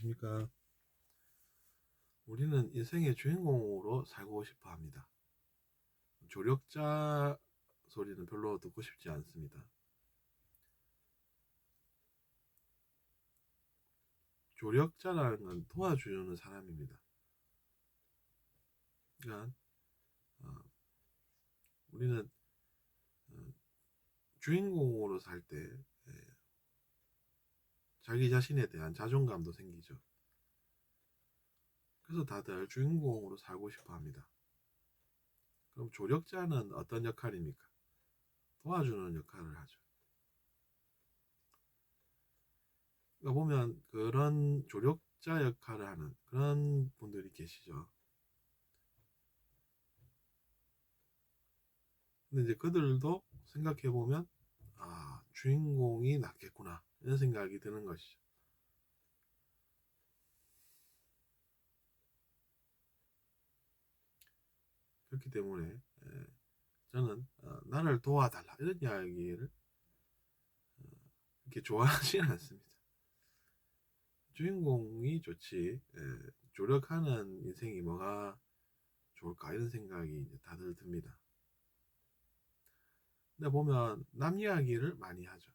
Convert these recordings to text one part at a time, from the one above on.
안녕하십니까. 우리는 인생의 주인공으로 살고 싶어 합니다. 조력자 소리는 별로 듣고 싶지 않습니다. 조력자라는 건 도와주는 사람입니다. 그러니까 우리는 주인공으로 살 때 자기 자신에 대한 자존감도 생기죠. 그래서 다들 주인공으로 살고 싶어 합니다. 그럼 조력자는 어떤 역할입니까? 도와주는 역할을 하죠. 그러니까 보면 그런 조력자 역할을 하는 그런 분들이 계시죠. 근데 이제 그들도 생각해보면 주인공이 낫겠구나 이런 생각이 드는 것이죠. 그렇기 때문에 저는 나를 도와달라 이런 이야기를 그렇게 좋아하지는 않습니다. 주인공이 좋지 조력하는 인생이 뭐가 좋을까 이런 생각이 이제 다들 듭니다. 근데 보면 남 이야기를 많이 하죠.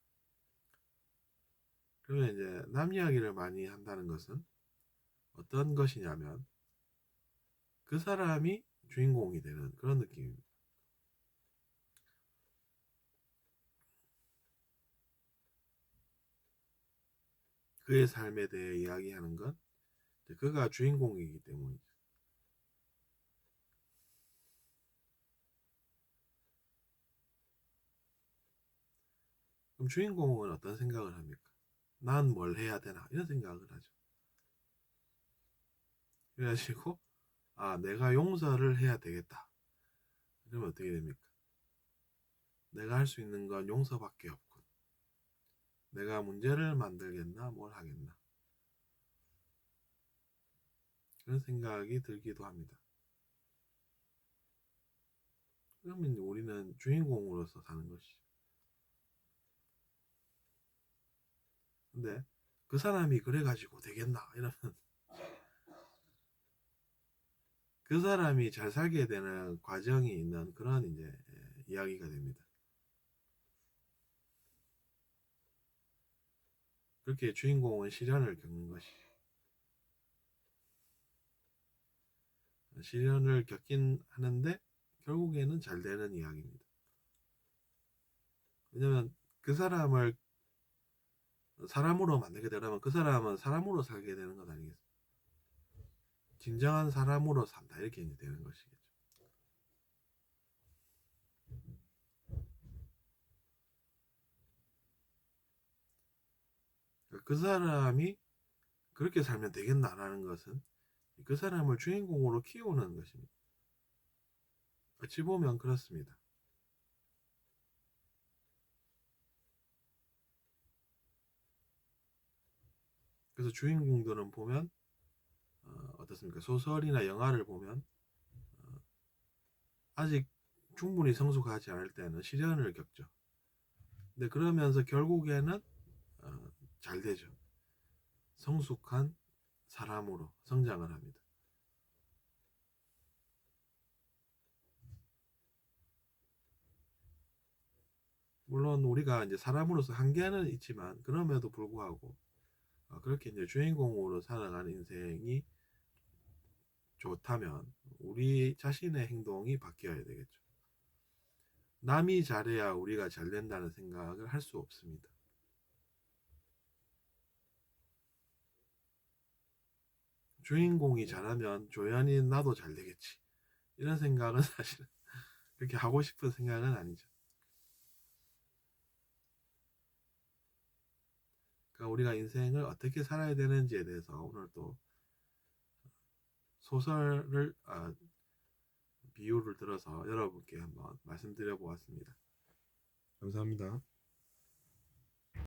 그러면 이제 남 이야기를 많이 한다는 것은 어떤 것이냐면 그 사람이 주인공이 되는 그런 느낌입니다. 그의 삶에 대해 이야기하는 건 그가 주인공이기 때문이죠. 그럼 주인공은 어떤 생각을 합니까? 난 뭘 해야 되나 이런 생각을 하죠. 그래가지고 내가 용서를 해야 되겠다. 그러면 어떻게 됩니까? 내가 할 수 있는 건 용서밖에 없군. 내가 문제를 만들겠나 뭘 하겠나 그런 생각이 들기도 합니다. 그러면 우리는 주인공으로서 사는 것이죠. 근데 그 사람이 그래가지고 되겠나 이러면 그 사람이 잘 살게 되는 과정이 있는 그런 이제 이야기가 됩니다. 그렇게 주인공은 시련을 겪는 것이죠. 시련을 겪긴 하는데 결국에는 잘 되는 이야기입니다. 왜냐면 그 사람을 사람으로 만들게 되려면 그 사람은 사람으로 살게 되는 것 아니겠습니까? 진정한 사람으로 산다 이렇게 이제 되는 것이겠죠. 그러니까 그 사람이 그렇게 살면 되겠나라는 것은 그 사람을 주인공으로 키우는 것입니다. 어찌 보면 그렇습니다. 그래서 주인공들은 보면 어떻습니까? 소설이나 영화를 보면 아직 충분히 성숙하지 않을 때는 시련을 겪죠. 근데 그러면서 결국에는 잘 되죠. 성숙한 사람으로 성장을 합니다. 물론 우리가 이제 사람으로서 한계는 있지만 그럼에도 불구하고 그렇게 이제 주인공으로 살아가는 인생이 좋다면 우리 자신의 행동이 바뀌어야 되겠죠. 남이 잘해야 우리가 잘 된다는 생각을 할 수 없습니다. 주인공이 잘하면 조연이 나도 잘 되겠지. 이런 생각은 사실은 그렇게 하고 싶은 생각은 아니죠. 그러니까 우리가 인생을 어떻게 살아야 되는지에 대해서 오늘 또 소설을 비유를 들어서 여러분께 한번 말씀드려 보았습니다. 감사합니다.